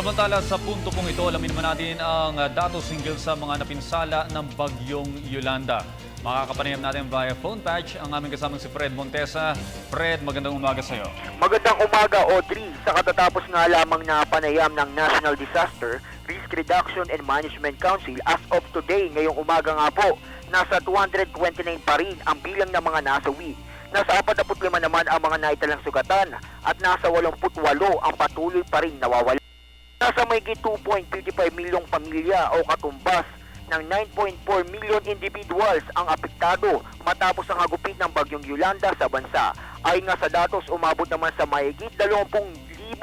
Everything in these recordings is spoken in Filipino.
Samantala sa punto pong ito, alamin naman natin ang datos hinggil sa mga napinsala ng bagyong Yolanda. Makakapanayam natin via phone patch ang aming kasamang si Fred Montesa. Fred, magandang umaga sa iyo. Magandang umaga, Audrey. Sa katatapos nga lamang na panayam ng National Disaster Risk Reduction and Management Council, as of today, ngayong umaga nga po, nasa 229 pa rin ang bilang ng mga nasawi. Nasa 45 naman ang mga naitalang sugatan at nasa 88 ang patuloy pa rin nawawala. Nasa mayigit 2.55 milyong pamilya o katumbas ng 9.4 million individuals ang apektado matapos ang hagupit ng bagyong Yolanda sa bansa. Ayon nga sa datos, umabot naman sa mayigit 20,000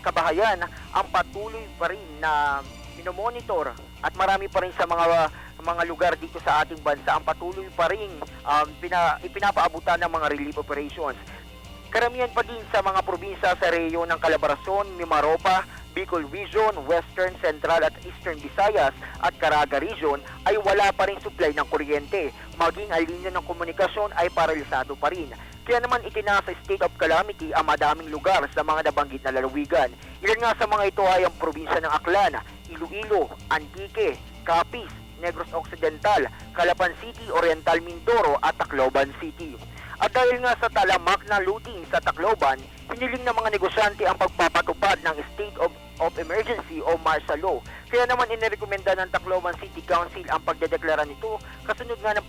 kabahayan ang patuloy pa rin na minomonitor at marami pa rin sa mga lugar dito sa ating bansa ang patuloy pa rin ipinapaabutan ng mga relief operations. Karamihan pa din sa mga probinsya sa rehiyon ng Calabarzon, Mimaropa, Bicol Region, Western, Central at Eastern Visayas at Caraga Region ay wala pa rin supply ng kuryente. Maging ang linya ng komunikasyon ay paralisado pa rin. Kaya naman itinasa state of calamity ang madaming lugar sa mga nabanggit na lalawigan. Ilan nga sa mga ito ay ang probinsya ng Aklan, Iloilo, Antique, Capiz, Negros Occidental, Calapan City, Oriental Mindoro at Tacloban City. At dahil nga sa talamak na looting sa Tacloban, hiniling ng mga negosyante ang pagpapatupad ng State of Emergency o martial law. Kaya naman inirekomenda ng Tacloban City Council ang pagdedeklara nito kasunod nga ng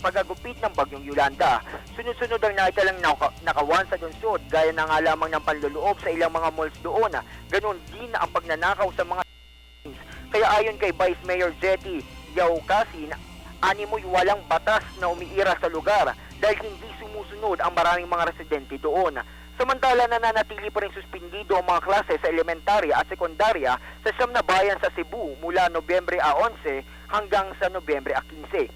pagagupit ng bagyong Yolanda. Sunod-sunod ang naitalang nakawan sa lungsod gaya na nga lamang ng panluloob sa ilang mga malls doon. Ganon din ang pagnanakaw sa mga kaya ayon kay Vice Mayor Jetty Yaucasin, animoy walang batas na umiira sa lugar dahil hindi sumusunod ang maraming mga residente doon. Samantala nananatili pa rin suspindido ang mga klase sa elementarya at sekundarya sa siyam na bayan sa Cebu mula Nobyembre 11 hanggang sa Nobyembre 15.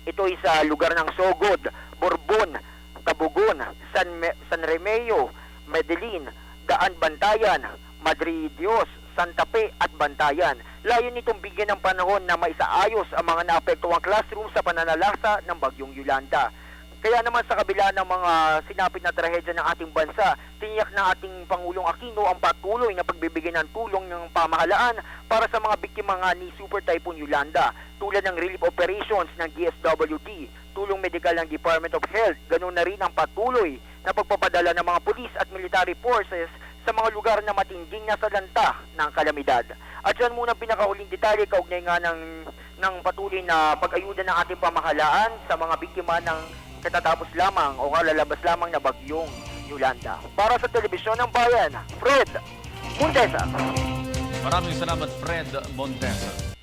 Ito ay sa lugar ng Sogod, Borbon, Tabugon, San Remeo, Medellin, Daan Bantayan, Madre Dios, Santa Fe at Bantayan. Layon nitong bigyan ng panahon na maisaayos ang mga naapektuang classroom sa pananalasa ng bagyong Yolanda. Kaya naman sa kabila ng mga sinapit na trahedya ng ating bansa, tiniyak ng ating Pangulong Aquino ang patuloy na pagbibigay ng tulong ng pamahalaan para sa mga biktima nga ni Super Typhoon Yolanda, tulad ng relief operations ng DSWD, tulong medikal ng Department of Health, ganoon na rin ang patuloy na pagpapadala ng mga pulis at military forces sa mga lugar na matinding nasalanta ng kalamidad. At yan muna pinakahuling detalye kaugnay nga ng patuloy na pag-ayuda ng ating pamahalaan sa mga biktima ng katatapos lamang o kalalabas lamang na bagyong Yolanda. Para sa Telebisyon ng Bayan, Fred Montesa. Maraming salamat, Fred Montesa.